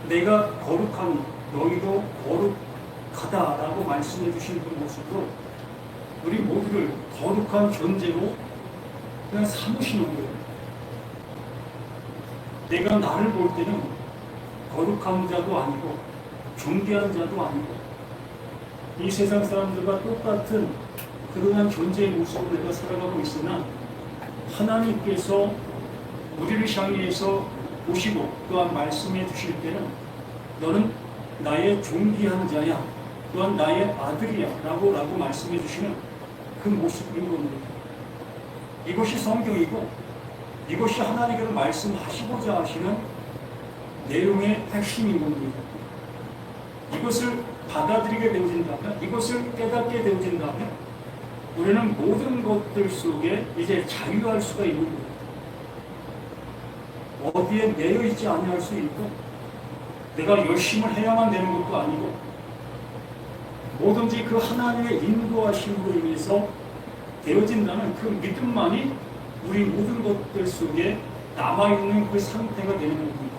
내가 거룩하니 너희도 거룩하다라고 말씀해 주신 그 모습으로 우리 모두를 거룩한 존재로 그냥 삼으시는 거예요. 내가 나를 볼 때는 거룩한 자도 아니고 존귀한 자도 아니고 이 세상 사람들과 똑같은 그러한 존재의 모습으로 내가 살아가고 있으나 하나님께서 우리를 향해서 보시고 또한 말씀해 주실 때는 너는 나의 존귀한 자야, 또한 나의 아들이야 라고 말씀해 주시는 그 모습인 겁니다. 이것이 성경이고 이것이 하나님께서 말씀하시고자 하시는 내용의 핵심인 겁니다. 이것을 받아들이게 되어진다면, 이것을 깨닫게 되어진다면 우리는 모든 것들 속에 이제 자유할 수가 있는 겁니다. 어디에 매여 있지 아니할 수 있고 내가 열심을 해야만 되는 것도 아니고 뭐든지 그 하나님의 인도하심으로 인해서 되어진다는 그 믿음만이 우리 모든 것들 속에 남아있는 그 상태가 되는 겁니다.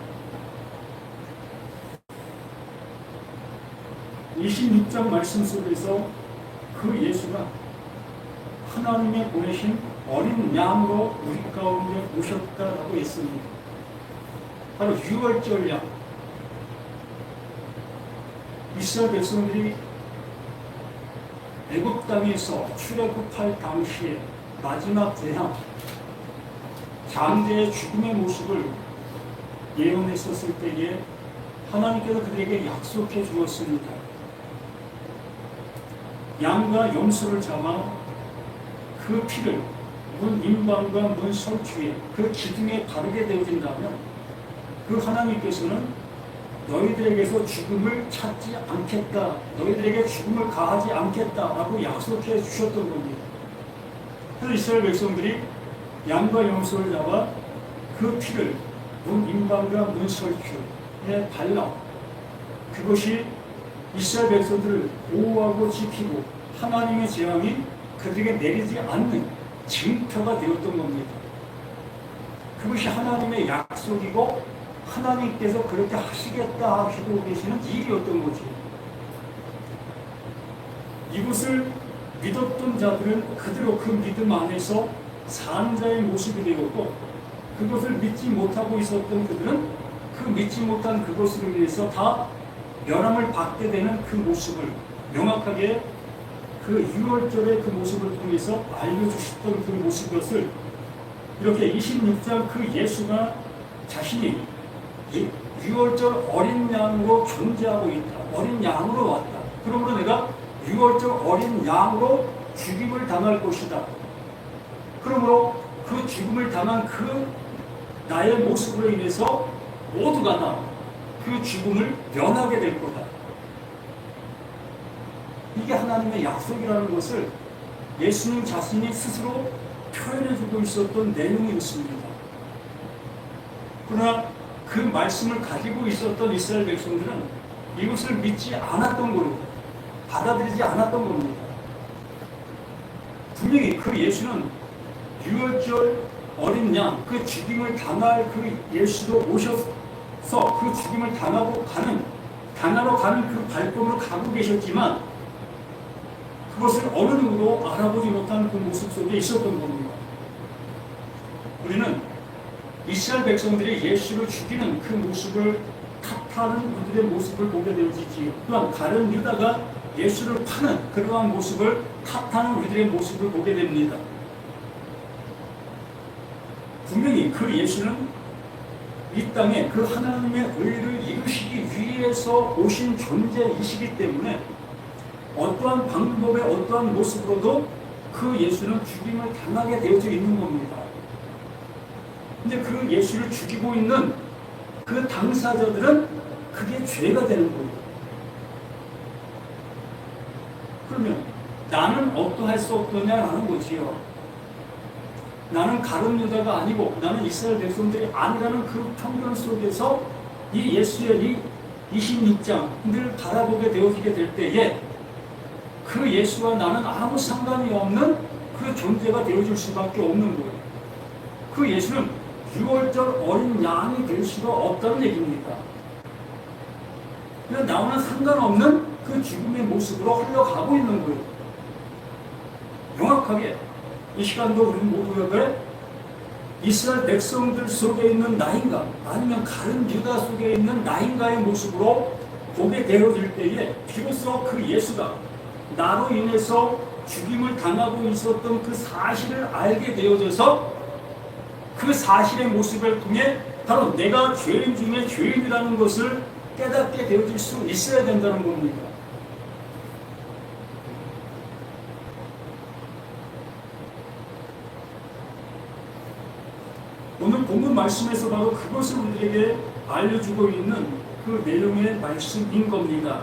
26장 말씀 속에서 그 예수가 하나님의 보내신 어린 양으로 우리 가운데 오셨다라고 했습니다. 바로 유월절 양. 이스라엘 백성들이 애굽 땅에서 출애굽할 당시에 마지막 재앙, 장대의 죽음의 모습을 예언했었을 때에 하나님께서 그들에게 약속해 주었습니다. 양과 염소를 잡아 그 피를 문 임방과 문 설주에 그 기둥에 바르게 되어진다면 그 하나님께서는 너희들에게서 죽음을 찾지 않겠다, 너희들에게 죽음을 가하지 않겠다라고 약속해 주셨던 겁니다. 그래서 이스라엘 백성들이 양과 염소를 잡아 그 피를 문 임방과 문 설주에 발라 그것이 이스라엘 백성들을 보호하고 지키고 하나님의 재앙이 그들에게 내리지 않는 징표가 되었던 겁니다. 그것이 하나님의 약속이고 하나님께서 그렇게 하시겠다 하시고 계시는 일이었던 거지. 이것을 믿었던 자들은 그대로 그 믿음 안에서 산 자의 모습이 되었고 그것을 믿지 못하고 있었던 그들은 그 믿지 못한 그것으로 인해서 다 멸함을 받게 되는 그 모습을 명확하게 그 유월절의 그 모습을 통해서 알려주셨던 그 모습이었을 이렇게 26장 그 예수가 자신이 유월절 어린 양으로 존재하고 있다. 어린 양으로 왔다. 그러므로 내가 유월절 어린 양으로 죽임을 당할 것이다. 그러므로 그 죽음을 당한 그 나의 모습으로 인해서 모두가 다 그 죽음을 면하게 될 거다. 이게 하나님의 약속이라는 것을 예수님 자신이 스스로 표현해주고 있었던 내용이었습니다. 그러나 그 말씀을 가지고 있었던 이스라엘 백성들은 이것을 믿지 않았던 거로 받아들이지 않았던 겁니다. 분명히 그 예수는 유월절 어린 양, 그 죽임을 당할 그 예수도 오셔서 그 죽임을 당하러 가는 그 발걸음으로 가고 계셨지만 그것을 어느 누구도 알아보지 못한 그 모습 속에 있었던 겁니다. 우리는 이스라엘 백성들이 예수를 죽이는 그 모습을 탓하는 그들의 모습을 보게 되어지지요. 또한 다른 유다가 예수를 파는 그러한 모습을 탓하는 우리들의 모습을 보게 됩니다. 분명히 그 예수는 이 땅에 그 하나님의 의를 이루시기 위해서 오신 존재이시기 때문에 어떠한 방법의 어떠한 모습으로도 그 예수는 죽임을 당하게 되어져 있는 겁니다. 근데 그 예수를 죽이고 있는 그 당사자들은 그게 죄가 되는 거예요. 그러면 나는 어떠할 수 없느냐라는 거지요. 나는 가룟 유다가 아니고 나는 이스라엘 백성들이 아니라는 그 편견 속에서 이 예수의 이 26장을 바라보게 되어지게 될 때에 그 예수와 나는 아무 상관이 없는 그 존재가 되어줄 수밖에 없는 거예요. 그 예수는 유월절 어린 양이 될 수가 없다는 얘기입니다. 그냥 나와는 상관없는 그 죽음의 모습으로 흘러가고 있는 거예요. 명확하게 이 시간도 우리 모두가 그래? 이스라엘 백성들 속에 있는 나인가 아니면 다른 유다 속에 있는 나인가의 모습으로 보게 되어질 때에 비로소 그 예수가 나로 인해서 죽임을 당하고 있었던 그 사실을 알게 되어져서 그 사실의 모습을 통해 바로 내가 죄인 중에 죄인이라는 것을 깨닫게 되어질 수 있어야 된다는 겁니다. 오늘 본문 말씀에서 바로 그것을 우리에게 알려주고 있는 그 내용의 말씀인 겁니다.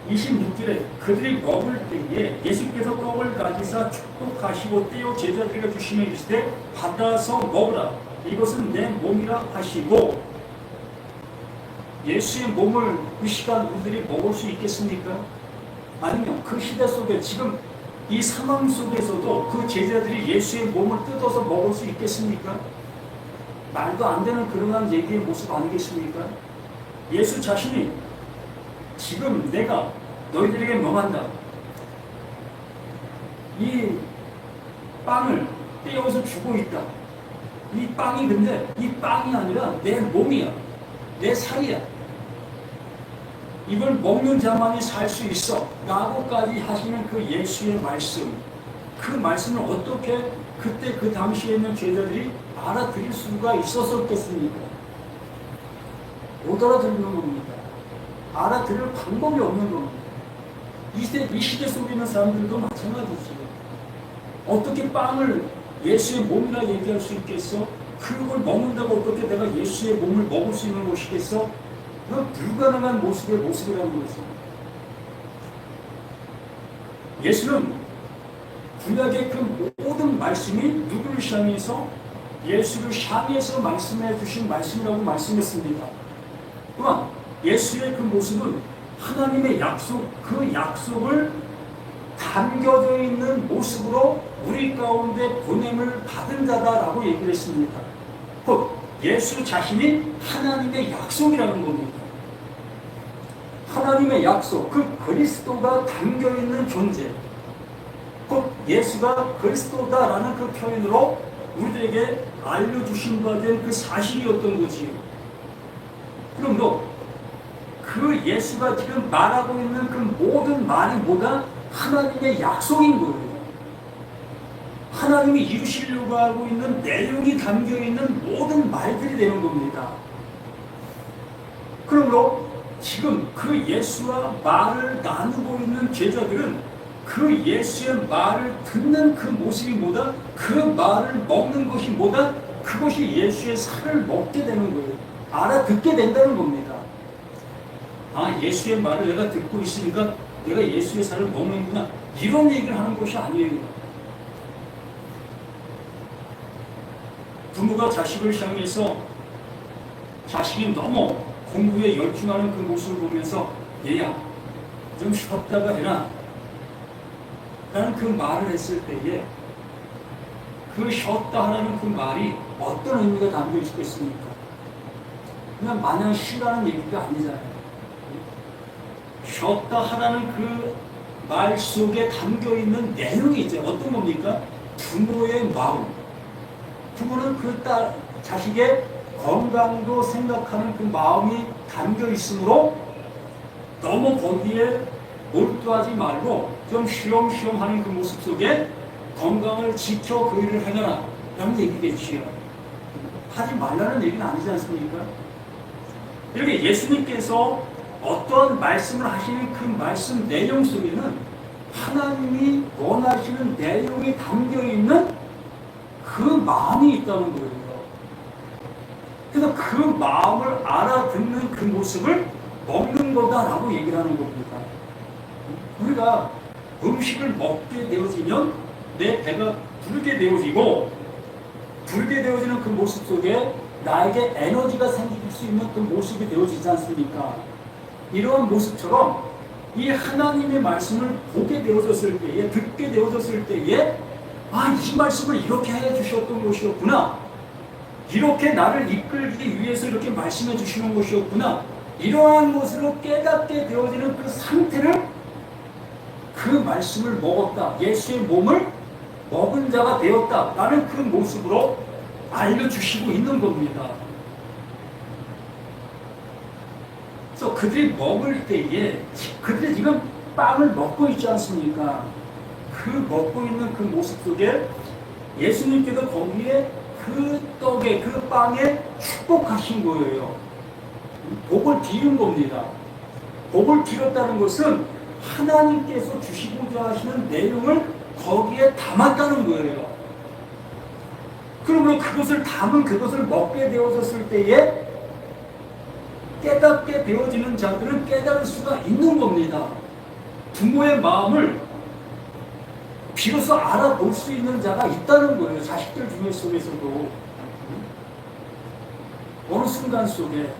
26절에 그들이 먹을 때에 예수께서 떡을 가지사 축복하시고 떼어 제자들에게 주시며 이르시되 받아서 먹으라 이것은 내 몸이라 하시고 예수의 몸을 그 시간 우리들이 먹을 수 있겠습니까? 아니면 그 시대 속에 지금 이 상황 속에서도 그 제자들이 예수의 몸을 뜯어서 먹을 수 있겠습니까? 말도 안 되는 그러한 얘기의 모습 아니겠습니까? 예수 자신이 지금 내가 너희들에게 명한다. 이 빵을 떼어서 주고 있다. 이 빵이 근데 이 빵이 아니라 내 몸이야. 내 살이야. 이걸 먹는 자만이 살 수 있어 라고까지 하시는 그 예수의 말씀, 그 말씀을 어떻게 그때 그 당시에 있는 제자들이 알아들을 수가 있었겠습니까? 못 알아듣는 겁니다. 알아들을 방법이 없는 겁니다. 이 시대 속에 있는 사람들도 마찬가지지. 어떻게 빵을 예수의 몸이라 얘기할 수 있겠어? 그걸 먹는다고 어떻게 내가 예수의 몸을 먹을 수 있는 것이겠어? 그건 불가능한 모습이라는 거죠. 예수는 구약의 그 모든 말씀이 누구를 향해서 예수를 향해서 말씀해 주신 말씀이라고 말씀했습니다. 또한 예수의 그 모습은 하나님의 약속, 그 약속을 담겨져 있는 모습으로 우리 가운데 보냄을 받은 자다라고 얘기를 했습니다. 곧 예수 자신이 하나님의 약속이라는 겁니다. 하나님의 약속, 그 그리스도가 담겨있는 존재, 곧 예수가 그리스도다라는 그 표현으로 우리들에게 알려주신 바 된 그 사실이었던 거지요. 그러므로 그 예수가 지금 말하고 있는 그 모든 말이 뭐가 하나님의 약속인 거예요. 하나님이 이루시려고 하고 있는 내용이 담겨있는 모든 말들이 되는 겁니다. 그러므로 지금 그 예수와 말을 나누고 있는 제자들은 그 예수의 말을 듣는 그 모습이 뭐다? 그 말을 먹는 것이 뭐다? 그것이 예수의 살을 먹게 되는 거예요. 알아듣게 된다는 겁니다. 아, 예수의 말을 내가 듣고 있으니까 내가 예수의 살을 먹는구나. 이런 얘기를 하는 것이 아니에요. 부모가 자식을 향해서 자식이 너무 공부에 열중하는 그 모습을 보면서 얘야 좀 쉬었다가 해라 라는 그 말을 했을 때에 그 쉬었다 하라는 그 말이 어떤 의미가 담겨 있겠습니까? 그냥 마냥 쉬라는 얘기가 아니잖아요. 쉬었다 하라는 그 말 속에 담겨 있는 내용이 이제 어떤 겁니까? 부모의 마음. 부모는 그 자식의 건강도 생각하는 그 마음이 담겨 있으므로 너무 거기에 몰두하지 말고 좀 쉬엄쉬엄 하는 그 모습 속에 건강을 지켜 그 일을 하거라 라는 얘기겠지요. 하지 말라는 얘기는 아니지 않습니까? 이렇게 예수님께서 어떤 말씀을 하시는 그 말씀 내용 속에는 하나님이 원하시는 내용이 담겨있는 그 마음이 있다는 거예요. 그래서 그 마음을 알아듣는 그 모습을 먹는 거다라고 얘기를 하는 겁니다. 우리가 음식을 먹게 되어지면 내 배가 부르게 되어지고 부르게 되어지는 그 모습 속에 나에게 에너지가 생길 수 있는 그 모습이 되어지지 않습니까? 이러한 모습처럼 이 하나님의 말씀을 보게 되어졌을 때에, 듣게 되어졌을 때에 아, 이 말씀을 이렇게 해주셨던 것이었구나 이렇게 나를 이끌기 위해서 이렇게 말씀해 주시는 것이었구나. 이러한 것으로 깨닫게 되어지는 그 상태를 그 말씀을 먹었다. 예수의 몸을 먹은 자가 되었다. 라는 그 모습으로 알려주시고 있는 겁니다. 그래서 그들이 먹을 때에 그들이 지금 빵을 먹고 있지 않습니까? 그 먹고 있는 그 모습 속에 예수님께서 거기에 그 떡에 그 빵에 축복하신 거예요. 복을 빌은 겁니다. 복을 빌었다는 것은 하나님께서 주시고자 하시는 내용을 거기에 담았다는 거예요. 그러면 그것을 담은 그것을 먹게 되어졌을 때에 깨닫게 되어지는 자들은 깨달을 수가 있는 겁니다. 부모의 마음을 비로소 알아볼 수 있는 자가 있다는 거예요. 자식들 중에 속에서도 어느 순간 속에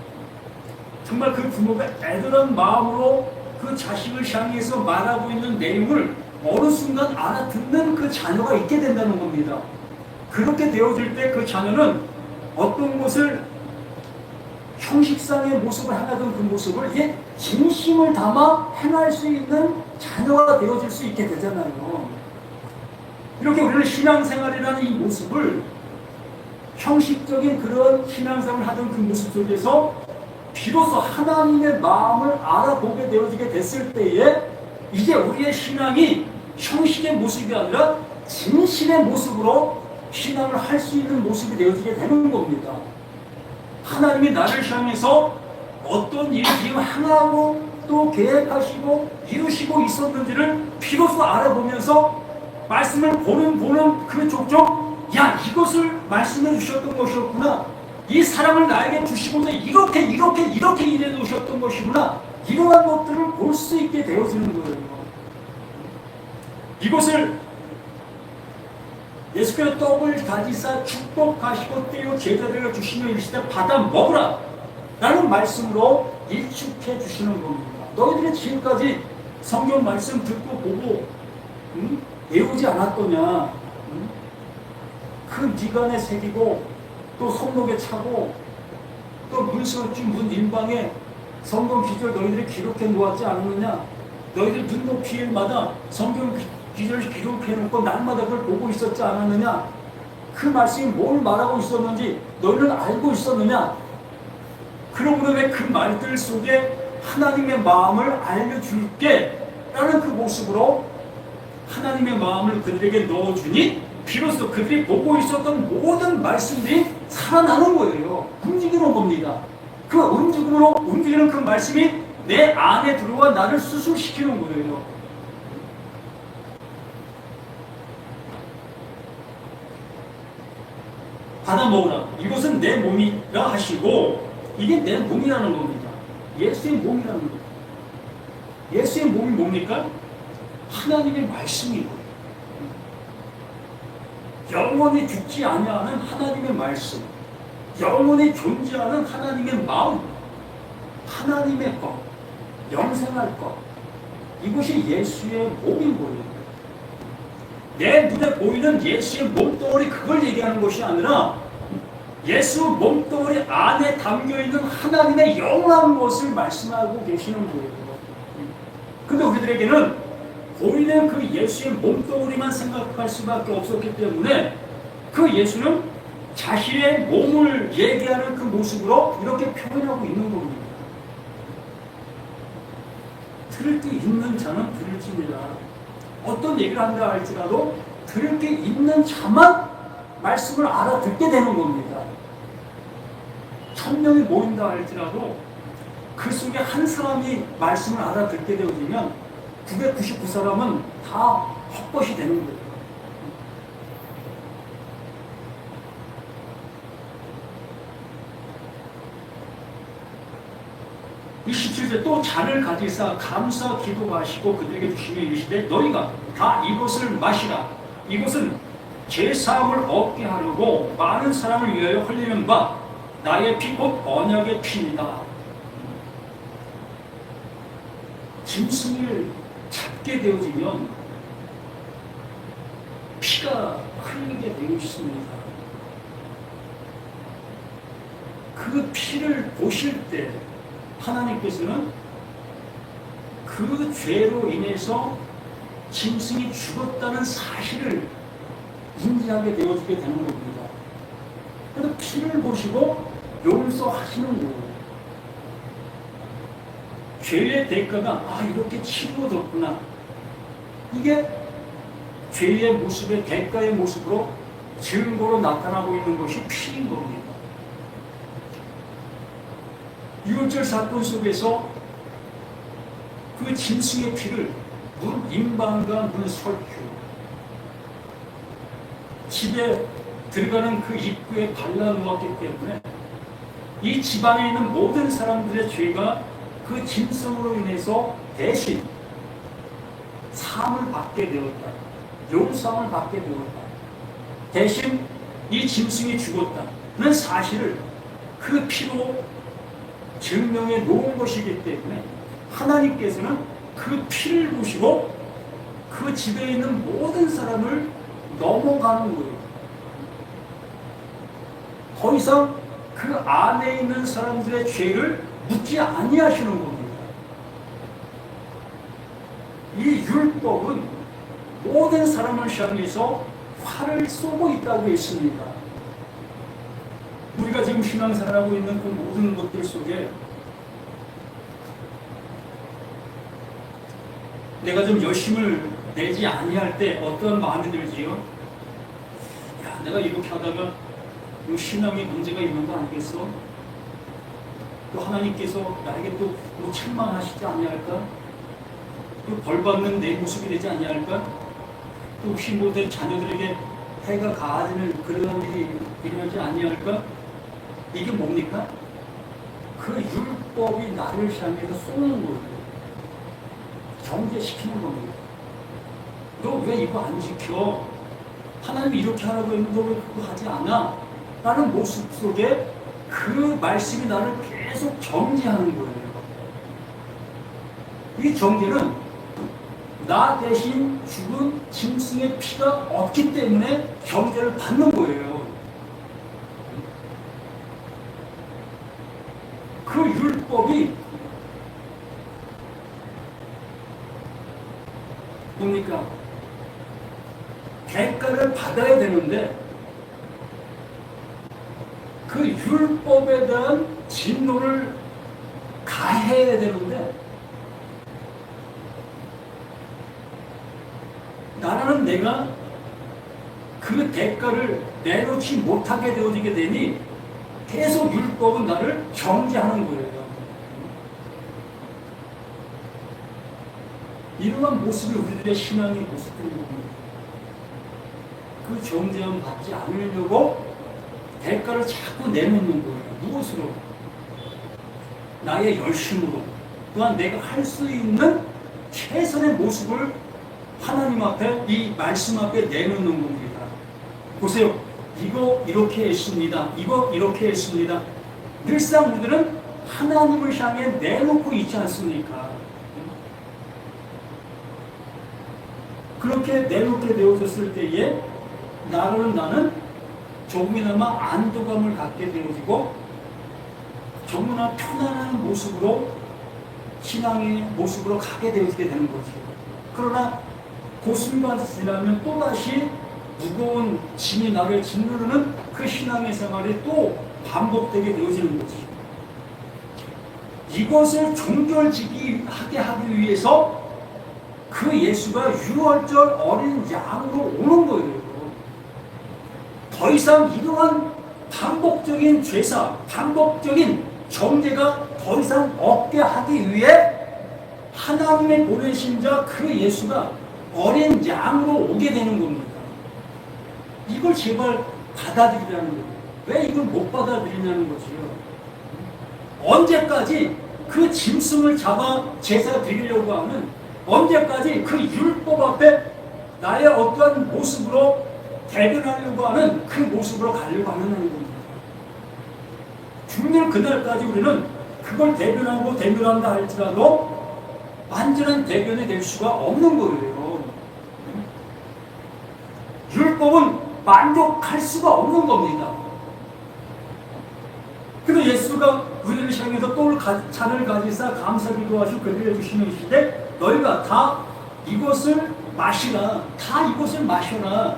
정말 그 부모가 애절한 마음으로 그 자식을 향해서 말하고 있는 내용을 어느 순간 알아듣는 그 자녀가 있게 된다는 겁니다. 그렇게 되어질 때 그 자녀는 어떤 것을 형식상의 모습을 행하던 그 모습을 이제 진심을 담아 행할 수 있는 자녀가 되어질 수 있게 되잖아요. 이렇게 우리는 신앙생활이라는 이 모습을 형식적인 그런 신앙생활을 하던 그 모습 속에서 비로소 하나님의 마음을 알아보게 되어지게 됐을 때에 이제 우리의 신앙이 형식의 모습이 아니라 진실의 모습으로 신앙을 할 수 있는 모습이 되어지게 되는 겁니다. 하나님이 나를 향해서 어떤 일을 지금 행하고 또 계획하시고 이루시고 있었는지를 비로소 알아보면서 말씀을 보는 그 족족 야 이것을 말씀해 주셨던 것이었구나. 이 사랑을 나에게 주시고서 이렇게 일해 놓으셨던 것이구나. 이러한 것들을 볼 수 있게 되어지는 거예요. 이것을 예수께서 떡을 가지사 축복하시고 떼어 제자들에게 주시며 이르시되 받아 먹으라 라는 말씀으로 일축해 주시는 겁니다. 너희들이 지금까지 성경 말씀 듣고 보고 외우지 않았더냐? 그 미간에 새기고 또 손목에 차고 또 문 인방에 성경 기절 너희들이 기록해 놓았지 않았느냐? 너희들 눈높이마다 성경 기절을 기록해놓고 날마다 그걸 보고 있었지 않았느냐? 그 말씀이 뭘 말하고 있었는지 너희는 알고 있었느냐? 그러므로 왜 그 말들 속에 하나님의 마음을 알려줄게 라는 그 모습으로 하나님의 마음을 그들에게 넣어주니 비로소 그들이 보고 있었던 모든 말씀들이 살아나는 거예요. 움직이는 겁니다. 그 움직이는 그 말씀이 내 안에 들어와 나를 수술시키는 거예요. 받아 먹으라. 이것은 내 몸이라 하시고 이게 내 몸이라는 겁니다. 예수의 몸이라는 겁니다. 예수의 몸이 뭡니까? 하나님의 말씀이고 영원히 죽지 아니하는 하나님의 말씀, 영원히 존재하는 하나님의 마음, 하나님의 것, 영생할 것, 이것이 예수의 몸인 거예요. 내 눈에 보이는 예수의 몸뚱어리 그걸 얘기하는 것이 아니라 예수 몸뚱어리 안에 담겨있는 하나님의 영원한 것을 말씀하고 계시는 거예요. 근데 우리들에게는 보이는 그 예수의 몸뚱어리만 생각할 수밖에 없었기 때문에 그 예수는 자신의 몸을 얘기하는 그 모습으로 이렇게 표현하고 있는 겁니다. 들을 게 있는 자는 들을지니라. 어떤 얘기를 한다 할지라도 들을 게 있는 자만 말씀을 알아듣게 되는 겁니다. 1000명이 모인다 할지라도 그 속에 한 사람이 말씀을 알아듣게 되어지면 999사람은 다 헛것이 되는 거예요. 이 17절 또 잔을 가지사 감사 기도하시고 그들에게 주시며 이르시되 너희가 다 이것을 마시라. 이것은 제사함을 얻게 하려고 많은 사람을 위하여 흘리는 바 나의 피 곧 언약의 피이다. 짐승을 잡게 되어지면 피가 흘리게 되어 있습니다. 그 피를 보실 때 하나님께서는 그 죄로 인해서 짐승이 죽었다는 사실을 인지하게 되어지게 되는 겁니다. 그래서 피를 보시고 용서하시는 거예요. 죄의 대가가 이렇게 치루어졌구나. 이게 죄의 모습의 대가의 모습으로 증거로 나타나고 있는 것이 피인 겁니다. 유월절 사건 속에서 그 짐승의 피를 문 임방과 문 설교, 집에 들어가는 그 입구에 발라놓았기 때문에 이 집안에 있는 모든 사람들의 죄가 그 짐승으로 인해서 대신 사함을 받게 되었다. 용서함을 받게 되었다. 대신 이 짐승이 죽었다는 사실을 그 피로 증명해 놓은 것이기 때문에 하나님께서는 그 피를 보시고 그 집에 있는 모든 사람을 넘어가는 거예요. 더 이상 그 안에 있는 사람들의 죄를 묻지 아니하시는 겁니다. 이 율법은 모든 사람을 향해서 활을 쏘고 있다고 했습니다. 우리가 지금 신앙생활하고 있는 그 모든 것들 속에 내가 좀 열심을 내지 아니할 때 어떤 마음이 들지요? 야, 내가 이렇게 하다가 신앙에 문제가 있는 거 아니겠어? 또 하나님께서 나에게 또 책망하시지 아니할까? 또 벌받는 내 모습이 되지 아니할까? 또 혹시 내 자녀들에게 해가 가하는 그런 일이 일어나지 아니할까? 이게 뭡니까? 그 율법이 나를 향해서 쏘는 거예요. 경계시키는 겁니다. 너 왜 이거 안 지켜? 하나님이 이렇게 하라고 했는데 왜 그거 하지 않아? 라는 모습 속에 그 말씀이 나를 계속 정죄하는 거예요. 이 정죄는 나 대신 죽은 짐승의 피가 없기 때문에 정죄를 받는 거예요. 그 율법이 뭡니까? 대가를 받아야 되는데 그 율법에 대한 진노를 가해야 되는데 나라는 내가 그 대가를 내놓지 못하게 되어지게 되니 계속 율법은 나를 정죄하는 거예요. 이러한 모습이 우리들의 신앙의 모습들인 겁니다. 그 정죄함 받지 않으려고 대가를 자꾸 내놓는 거예요. 무엇으로? 나의 열심으로. 또한 내가 할 수 있는 최선의 모습을 하나님 앞에, 이 말씀 앞에 내놓는 겁니다. 보세요. 이거 이렇게 했습니다. 이거 이렇게 했습니다. 늘상 우리들은 하나님을 향해 내놓고 있지 않습니까? 그렇게 내놓게 되어졌을 때에 나는 조금이나마 안도감을 갖게 되어지고 조금이나 편안한 모습으로 신앙의 모습으로 가게 되어지게 되는 거죠. 그러나 그 순간이 지나면 또다시 무거운 짐이 나를 짓누르는 그 신앙의 생활이 또 반복되게 되어지는 거지. 이것을 종결지기하게 하기 위해서 그 예수가 유월절 어린 양으로 오는 거예요. 더 이상 이러한 반복적인 죄사, 반복적인 정죄가 더 이상 없게 하기 위해 하나님의 보내신 자 그 예수가 어린 양으로 오게 되는 겁니다. 이걸 제발 받아들이라는 거예요. 왜 이걸 못 받아들이냐는 거지요. 언제까지 그 짐승을 잡아 제사 드리려고 하는, 언제까지 그 율법 앞에 나의 어떠한 모습으로 대변하려고 하는 그 모습으로 가려고 하는 겁니다. 죽는 그날까지 우리는 그걸 대변한다 할지라도 완전한 대변이 될 수가 없는 거예요. 율법은 만족할 수가 없는 겁니다. 근데 예수가 우리를 향해서 또 잔을 가지사 감사 기도하시고 그들을 주시는 시대 너희가 다 이것을 마시라. 다 이것을 마셔라.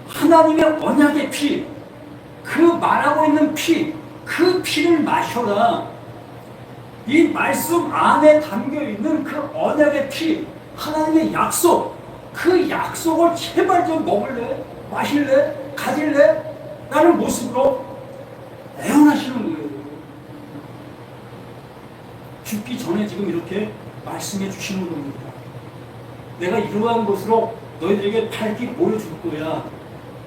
하나님의 언약의 피, 그 말하고 있는 피, 그 피를 마셔라. 이 말씀 안에 담겨있는 그 언약의 피, 하나님의 약속, 그 약속을 제발 좀 먹을래? 마실래? 가질래? 라는 모습으로 애원하시는 거예요. 죽기 전에 지금 이렇게 말씀해 주시는 겁니다. 내가 이러한 것으로 너희들에게 밝히 보여줄 거야.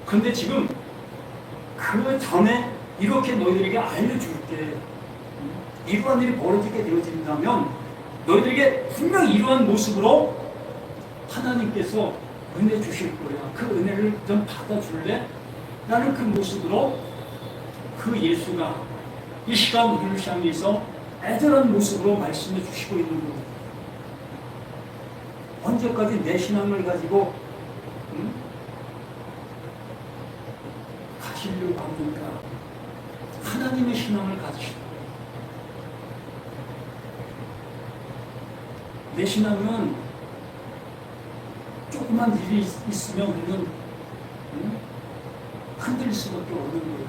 그런데 지금 그 전에 이렇게 너희들에게 알려줄게. 이러한 일이 벌어지게 되어진다면 너희들에게 분명히 이러한 모습으로 하나님께서 은혜 주실 거야. 그 은혜를 좀 받아줄래? 라는 그 모습으로 그 예수가 이 시간 우리를 향해서 애절한 모습으로 말씀해 주시고 있는 겁니다. 언제까지 내 신앙을 가지고 가시려고 합니까? 하나님의 신앙을 가지시라. 내 신앙은 조그만 일이 있으면 우리는 흔들릴 수밖에 없는 거예요.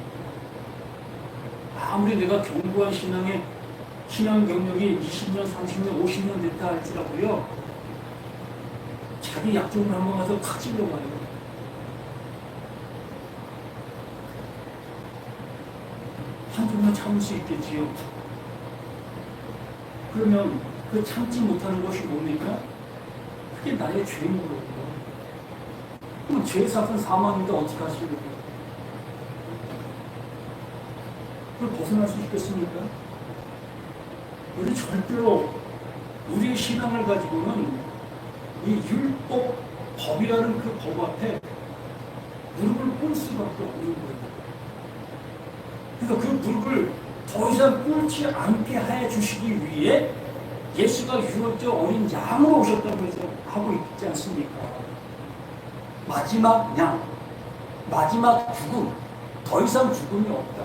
아무리 내가 견고한 신앙 경력이 20년, 30년, 50년 됐다 할지라도요, 자기 약점을 한번 가서 탁 찔러봐요. 한쪽만 참을 수 있겠지요. 그러면 그 참지 못하는 것이 뭡니까? 그게 나의 죄인 거예요. 그럼 죄 사건 사망인데 어떻게 하시려고? 그걸 벗어날 수 있겠습니까? 우리 절대로 우리의 신앙을 가지고는 이 율법, 법이라는 그 법 앞에 무릎을 꿇을 수밖에 없는 거예요. 그러니까 그 무릎을 더 이상 꿇지 않게 해 주시기 위해 예수가 유월절 어린 양으로 오셨다고 해서 하고 있지 않습니까? 마지막 양, 마지막 죽음, 더 이상 죽음이 없다.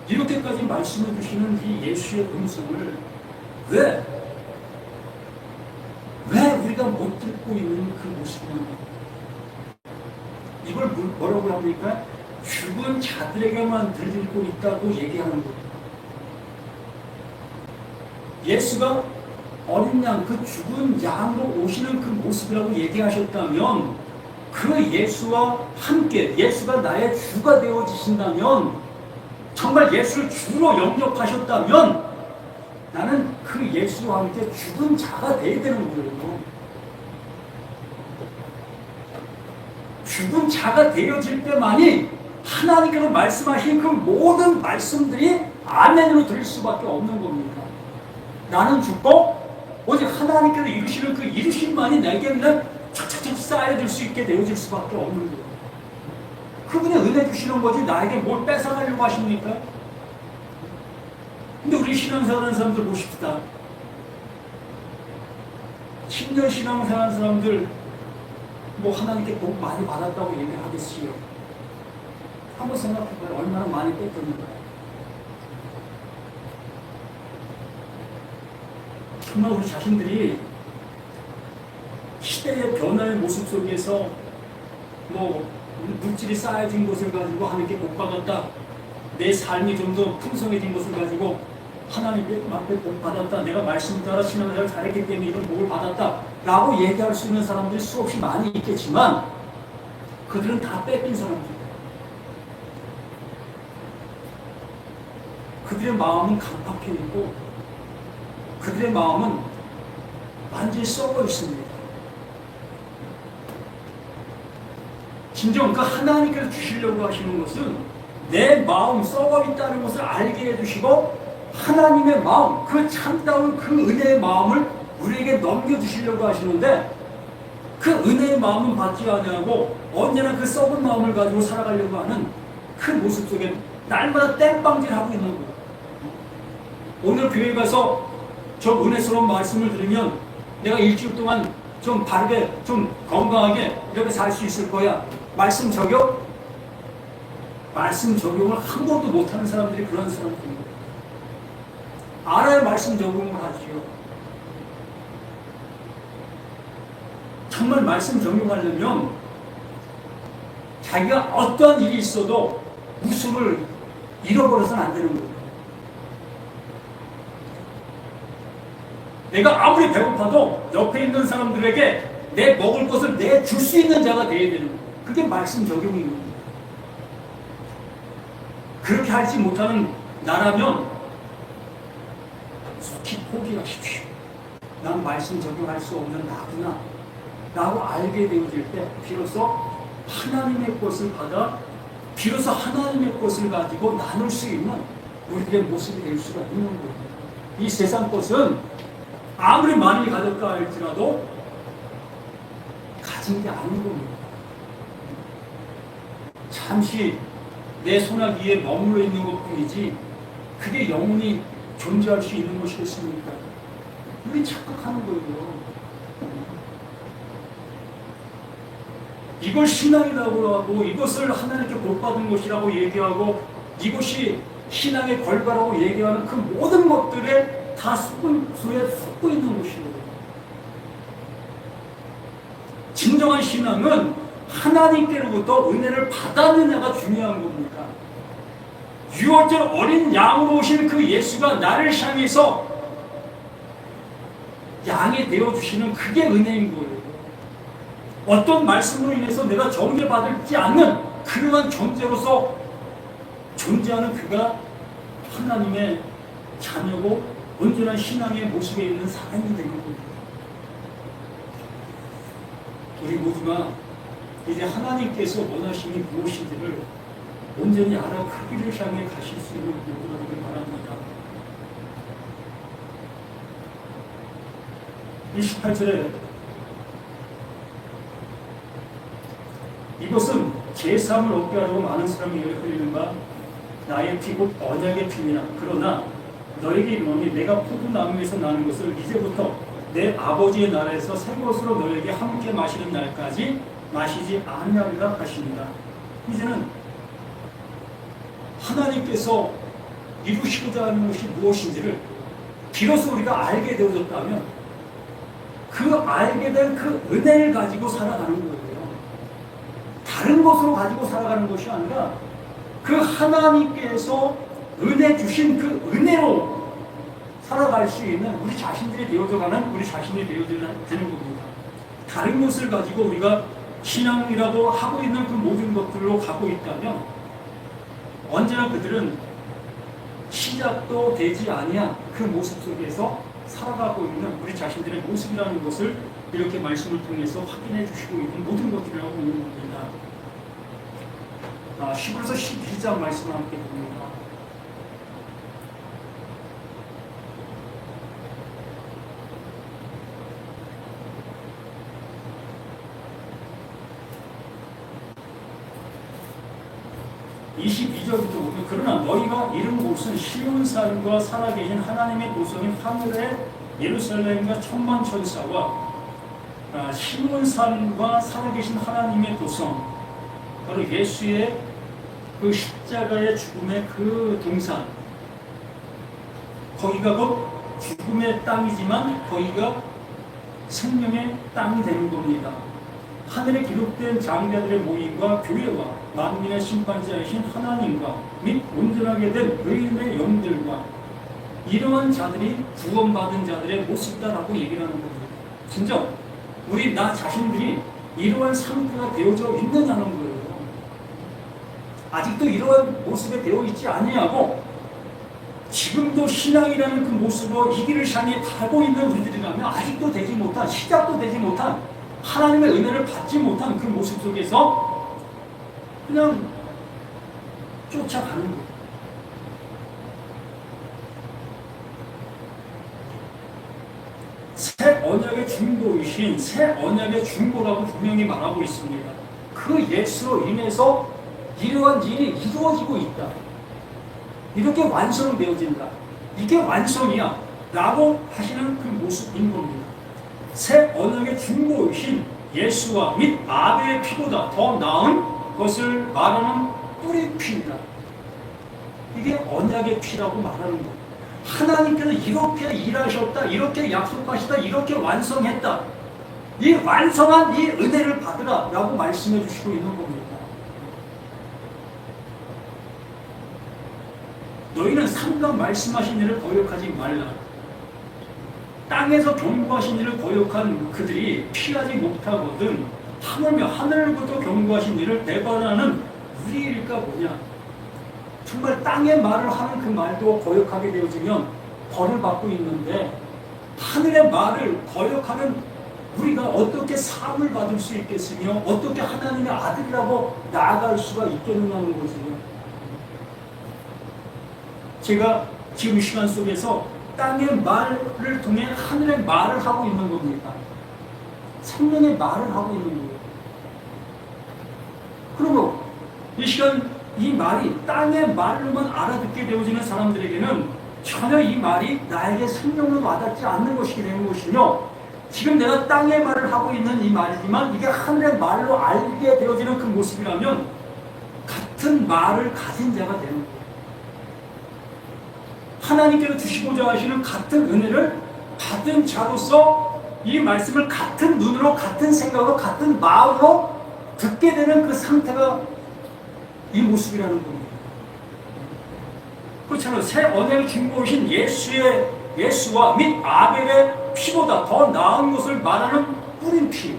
이렇게까지 말씀해 주시는 이 예수의 음성을 왜 우리가 못 듣고 있는 그 모습은 이걸 뭐라고 합니까? 죽은 자들에게만 들리고 있다고 얘기하는 거예요. 예수가 어린 양, 그 죽은 양으로 오시는 그 모습이라고 얘기하셨다면 그 예수와 함께 예수가 나의 주가 되어지신다면 정말 예수를 주로 영접하셨다면 나는 그 예수와 함께 죽은 자가 되어야 되는 거예요. 죽은 자가 되어질 때만이 하나님께서 말씀하신 그 모든 말씀들이 아멘으로 들릴 수밖에 없는 겁니다. 나는 죽고 오직 하나님께서 이루시는 그 이루심만이 내게 그냥 착착착 쌓여질 수 있게 되어질 수밖에 없는 거예요. 그분이 은혜 주시는 거지 나에게 뭘 뺏어가려고 하십니까? 근데 우리 신앙생활하는 사람들 보십시다. 10년 신앙생활하는 사람들 뭐 하나님께 복 많이 받았다고 얘기하겠지요. 한번 생각해봐요. 얼마나 많이 뺏겼는가. 정말 우리 자신들이 시대의 변화의 모습 속에서 뭐 물질이 쌓여진 것을 가지고 하나님께 복 받았다. 내 삶이 좀 더 풍성해진 것을 가지고 하나님께 복 받았다. 내가 말씀 따라 신앙생활을 잘했기 때문에 이런 복을 받았다. 라고 얘기할 수 있는 사람들이 수없이 많이 있겠지만 그들은 다 뺏긴 사람들이에요. 그들의 마음은 강팍해 있고 그들의 마음은 완전히 썩어 있습니다. 진정 그 하나님께서 주시려고 하시는 것은 내 마음 썩어 있다는 것을 알게 해주시고 하나님의 마음, 그 참다운 그 은혜의 마음을 우리에게 넘겨주시려고 하시는데 그 은혜의 마음은 받지 아니하고 언제나 그 썩은 마음을 가지고 살아가려고 하는 그 모습 속에 날마다 땜빵질하고 있는 거예요. 오늘 교회 가서 저 은혜스러운 말씀을 들으면 내가 일주일 동안 좀 바르게, 좀 건강하게 이렇게 살 수 있을 거야. 말씀 저격? 말씀 적용을 한 번도 못하는 사람들이 그런 사람들입니다. 알아야 말씀 적용을 하지요. 정말 말씀 적용하려면 자기가 어떠한 일이 있어도 웃음을 잃어버려서는 안 되는 거예요. 내가 아무리 배고파도 옆에 있는 사람들에게 내 먹을 것을 내줄 수 있는 자가 되어야 되는 거예요. 그게 말씀 적용인 겁니다. 그렇게 하지 못하는 나라면 속히 포기하십시오. 난 말씀 적용할 수 없는 나구나 라고 알게 되어질 때 비로소 하나님의 것을 받아 비로소 하나님의 것을 가지고 나눌 수 있는 우리들의 모습이 될 수가 있는 거예요. 이 세상 것은 아무리 많이 가졌다 할지라도 가진 게 아닌 겁니다. 잠시 내 손아귀에 머물러 있는 것 뿐이지 그게 영원히 존재할 수 있는 것이겠습니까? 우리 착각하는 거예요. 이걸 신앙이라고 하고 이것을 하나님께 복받은 것이라고 얘기하고 이것이 신앙의 결과라고 얘기하는 그 모든 것들에 다 속에 속고 있는 것이에요. 진정한 신앙은 하나님께로부터 은혜를 받았느냐가 중요한 겁니다. 유월절 어린 양으로 오신 그 예수가 나를 향해서 양이 되어주시는 그게 은혜인 거예요. 어떤 말씀으로 인해서 내가 정죄받지 않는 그러한 존재로서 존재하는 그가 하나님의 자녀고 온전한 신앙의 모습에 있는 사람이 되는 겁니다. 우리 모두가 이제 하나님께서 원하시는 무엇인지를 온전히 알아 그 길을 향해 가실 수 있는 모두가 되길 바랍니다. 28절에 이것은 제3을 얻게 하려고 많은 사람이 흘리는 바 나의 피 곧 언약의 피니라. 그러나 너에게 이르노니 내가 포도나무에서 나는 것을 이제부터 내 아버지의 나라에서 새 것으로 너에게 함께 마시는 날까지 마시지 아니하리라 하십니다. 이제는 하나님께서 이루시고자 하는 것이 무엇인지를 비로소 우리가 알게 되어졌다면 그 알게 된 그 은혜를 가지고 살아가는 거예요. 다른 것으로 가지고 살아가는 것이 아니라 그 하나님께서 은혜 주신 그 은혜로 살아갈 수 있는 우리 자신들이 되어져가는 우리 자신이 되어지는 겁니다. 다른 것을 가지고 우리가 신앙이라고 하고 있는 그 모든 것들로 가고 있다면 언제나 그들은 시작도 되지 아니한 그 모습 속에서 살아가고 있는 우리 자신들의 모습이라는 것을 이렇게 말씀을 통해서 확인해 주시고 있는 모든 것들이라고 보는 겁니다. 히브리서 12장 말씀을 함께 봅니다. 그러나 너희가 이른 곳은 쉬운 삶과 살아계신 하나님의 도성인 하늘의 예루살렘과 천만 천사와 쉬운 삶과 살아계신 하나님의 도성 바로 예수의 그 십자가의 죽음의 그 동산 거기가 곧 죽음의 땅이지만 거기가 생명의 땅이 되는 겁니다. 하늘에 기록된 장자들의 모임과 교회와 만민의 심판자이신 하나님과 및 온전하게 된 의인의 영들과 이러한 자들이 구원받은 자들의 모습이다라고 얘기를 하는 겁니다. 진짜 우리 나 자신들이 이러한 상태가 되어져 있느냐는 거예요. 아직도 이러한 모습에 되어 있지 아니하고 지금도 신앙이라는 그 모습으로 이 길을 향해 가고 있는 우리들이라면 아직도 되지 못한 시작도 되지 못한 하나님의 은혜를 받지 못한 그 모습 속에서 그냥 쫓아가는 거예요. 새 언약의 중보이신 새 언약의 중보라고 분명히 말하고 있습니다. 그 예수로 인해서 이러한 일이 이루어지고 있다. 이렇게 완성되어진다. 이게 완성이야. 라고 하시는 그 모습인 겁니다. 새 언약의 중보이신 예수와 및 아벨의 피보다 더 나은 것을 말하는 뿌린 피입니다. 이게 언약의 피라고 말하는 거예요. 하나님께서 이렇게 일하셨다, 이렇게 약속하시다, 이렇게 완성했다. 이 완성한 이 은혜를 받으라 라고 말씀해 주시고 있는 겁니다. 너희는 삼가 말씀하신 일을 거역하지 말라. 땅에서 경고하신 일을 거역한 그들이 피하지 못하거든 하물며 하늘부터 경고하신 일을 배반하는 우리일까 뭐냐. 정말 땅의 말을 하는 그 말도 거역하게 되어지면 벌을 받고 있는데 하늘의 말을 거역하는 우리가 어떻게 사함을 받을 수 있겠으며 어떻게 하나님의 아들이라고 나아갈 수가 있겠느냐는 거지요. 제가 지금 시간 속에서 땅의 말을 통해 하늘의 말을 하고 있는 겁니다. 생명의 말을 하고 있는 거예요. 그리고 이 시간 이 말이 땅의 말로만 알아듣게 되어지는 사람들에게는 전혀 이 말이 나에게 생명으로 와닿지 않는 것이 되는 것이며 지금 내가 땅의 말을 하고 있는 이 말이지만 이게 하늘의 말로 알게 되어지는 그 모습이라면 같은 말을 가진 자가 되는 거예요. 하나님께서 주시고자 하시는 같은 은혜를 받은 자로서 이 말씀을 같은 눈으로 같은 생각으로 같은 마음으로 듣게 되는 그 상태가 이 모습이라는 겁니다. 그렇잖아요. 새 언약을 증거하신 예수와 및 아벨의 피보다 더 나은 것을 말하는 뿌린 피.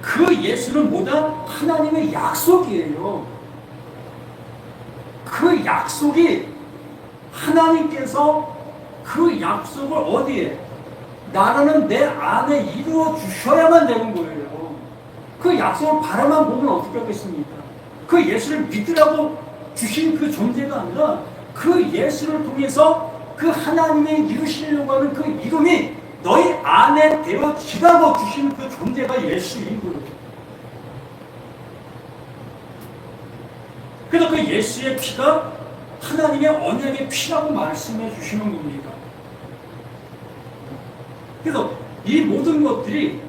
그 예수는 뭐다? 하나님의 약속이에요. 그 약속이 하나님께서 그 약속을 어디에? 나라는 내 안에 이루어 주셔야만 되는 거예요. 그 약속을 바라만 보면 어떻게 하겠습니까? 그 예수를 믿으라고 주신 그 존재가 아니라 그 예수를 통해서 그 하나님의 이루시려고 하는 그 이름이 너희 안에 되어지라고 주신 그 존재가 예수인 거예요. 그래서 그 예수의 피가 하나님의 언약의 피라고 말씀해 주시는 겁니다. 그래서 이 모든 것들이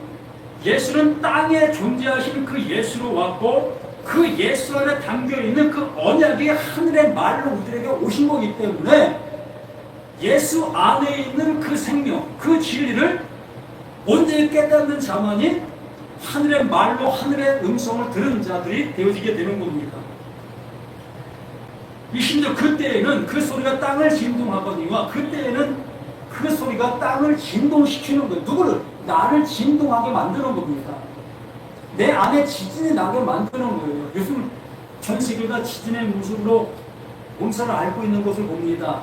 예수는 땅에 존재하시는 그 예수로 왔고 그 예수 안에 담겨있는 그 언약이 하늘의 말로 우리에게 오신 거기 때문에 예수 안에 있는 그 생명, 그 진리를 온전히 깨닫는 자만이 하늘의 말로 하늘의 음성을 들은 자들이 되어지게 되는 겁니다. 이 심지어 그때에는 그 소리가 땅을 진동하거니와 그때에는 그 소리가 땅을 진동시키는 거예요. 누구를? 나를 진동하게 만드는 겁니다. 내 안에 지진이 나게 만드는 거예요. 요즘 전 세계가 지진의 모습으로 몸살을 앓고 있는 것을 봅니다.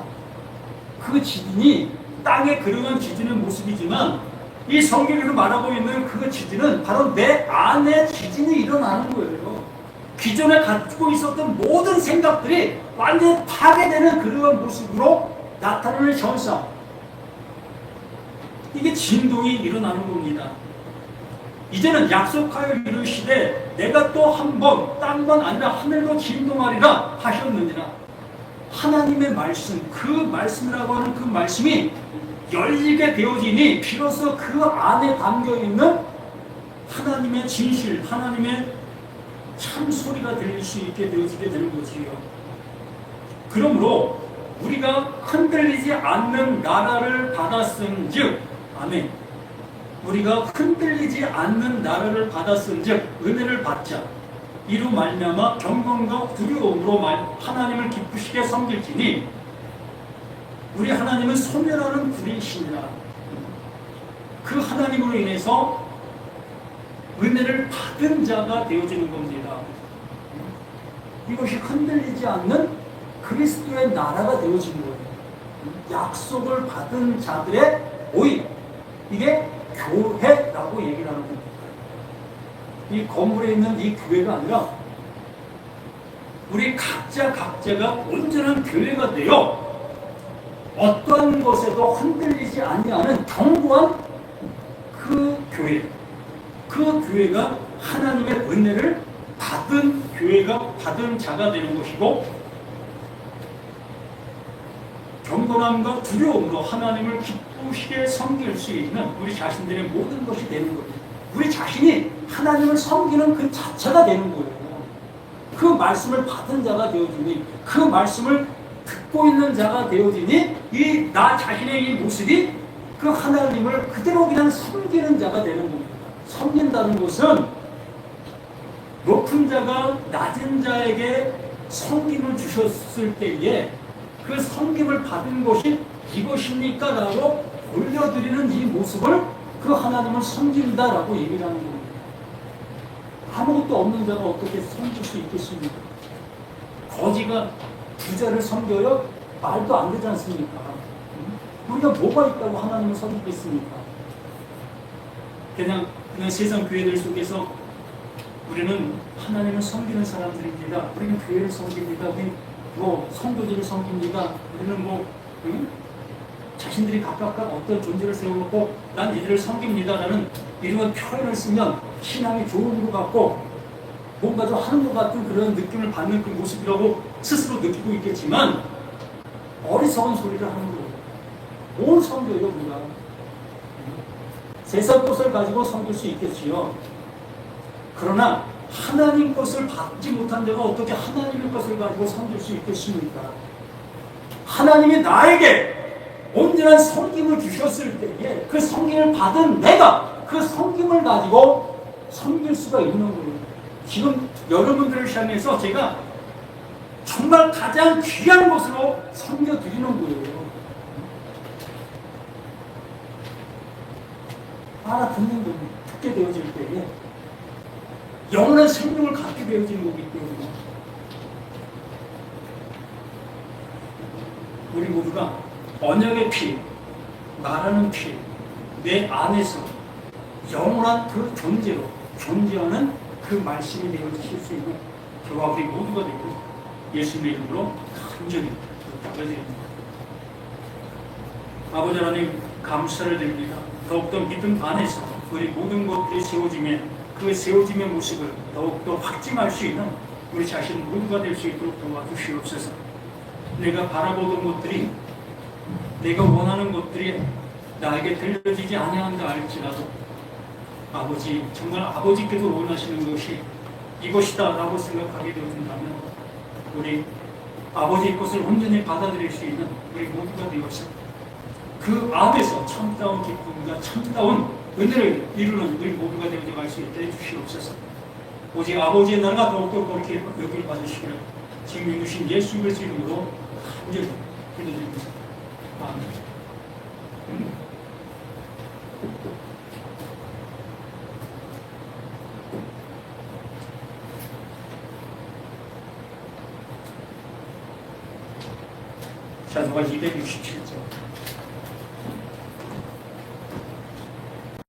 그 지진이 땅에 그려놓은 지진의 모습이지만 이 성경에서 말하고 있는 그 지진은 바로 내 안에 지진이 일어나는 거예요. 기존에 갖고 있었던 모든 생각들이 완전히 파괴되는 그런 모습으로 나타나는 현상. 이게 진동이 일어나는 겁니다. 이제는 약속하여 이르시되 내가 또 한 번 땅만 아니라 하늘도 진동하리라 하셨느니라. 하나님의 말씀, 그 말씀이라고 하는 그 말씀이 열리게 되어지니 비로소 그 안에 담겨있는 하나님의 진실, 하나님의 참 소리가 들릴 수 있게 되어지게 되는 거지요. 그러므로 우리가 흔들리지 않는 나라를 받았은즉, 아멘. 우리가 흔들리지 않는 나라를 받았은즉 은혜를 받자. 이로 말미암아 경건과 두려움으로 하나님을 기쁘시게 섬길지니 우리 하나님은 소멸하는 불이시니라. 그 하나님으로 인해서 은혜를 받은 자가 되어지는 겁니다. 이것이 흔들리지 않는 그리스도의 나라가 되어진 거예요. 약속을 받은 자들의 모임, 이게 교회라고 얘기를 하는 겁니다. 이 건물에 있는 이 교회가 아니라 우리 각자가 온전한 교회가 되어 어떠한 것에도 흔들리지 아니하는 견고한 그 교회, 그 교회가 하나님의 은혜를 받은 교회가 받은 자가 되는 것이고 경건함과 두려움으로 하나님을 기쁘시게 섬길 수 있는 우리 자신들의 모든 것이 되는 겁니다. 우리 자신이 하나님을 섬기는 그 자체가 되는 거예요. 그 말씀을 받은 자가 되어지니, 그 말씀을 듣고 있는 자가 되어지니, 이 나 자신의 이 모습이 그 하나님을 그대로 그냥 섬기는 자가 되는 겁니다. 섬긴다는 것은 높은 자가 낮은 자에게 섬김을 주셨을 때에 그 섬김을 받은 것이 이것입니까? 라고 올려드리는 이 모습을 그 하나님을 섬긴다라고 얘기를 하는 겁니다. 아무것도 없는 자가 어떻게 섬길 수 있겠습니까? 거지가 부자를 섬겨요? 말도 안 되지 않습니까? 우리가 뭐가 있다고 하나님을 섬기겠습니까? 그냥 세상 교회들 속에서 우리는 하나님을 섬기는 사람들입니다. 우리는 교회를 섬깁니다. 우리는 성도들을 섬깁니다. 우리는 자신들이 각각 어떤 존재를 세워놓고 난 이들을 섬깁니다라는 이런 표현을 쓰면 신앙이 좋은 것 같고 뭔가 좀 하는 것 같은 그런 느낌을 받는 그 모습이라고 스스로 느끼고 있겠지만 어리석은 소리를 하는 거예요. 뭘 섬겨요 우리가? 세상 것을 가지고 섬길 수 있겠지요. 그러나 하나님 것을 받지 못한 자가 어떻게 하나님의 것을 가지고 섬길 수 있겠습니까? 하나님이 나에게 온전한 섬김을 주셨을 때에 그 섬김을 받은 내가 그 섬김을 가지고 섬길 수가 있는 거예요. 지금 여러분들을 향해서 제가 정말 가장 귀한 것으로 섬겨드리는 거예요. 알아듣는 거예요. 듣게 되어질 때에 영원한 생명을 갖게 되어지는 거기 때문에 우리 모두가 언약의 피, 말하는 피, 내 안에서 영원한 그 존재로 존재하는 그 말씀이 되어질 수 있는 저와 우리 모두가 되고 예수님의 이름으로 간절히 부탁드립니다. 아버지 하나님 감사를 드립니다. 더욱더 믿음 안에서 우리 모든 것들이 세워지며 그 세워짐의 모습을 더욱더 확증할 수 있는 우리 자신 모두가 될 수 있도록 도와주시옵소서. 내가 바라보던 것들이 내가 원하는 것들이 나에게 들려지지 아니한다 할지라도 아버지 정말 아버지께서 원하시는 것이 이것이다 라고 생각하게 되어진다면 우리 아버지의 것을 온전히 받아들일 수 있는 우리 모두가 되어서 그 앞에서 참다운 기쁨과 참다운 은혜를 이루는 우리 모두가 되어져 갈 수 있게 해주시옵소서. 오직 아버지의 나라가 더욱더 그렇게 여길 받으시기를 지금 이루신 예수 그리스도 이름으로 간절히 기도드립니다. 아멘. 찬송가 267조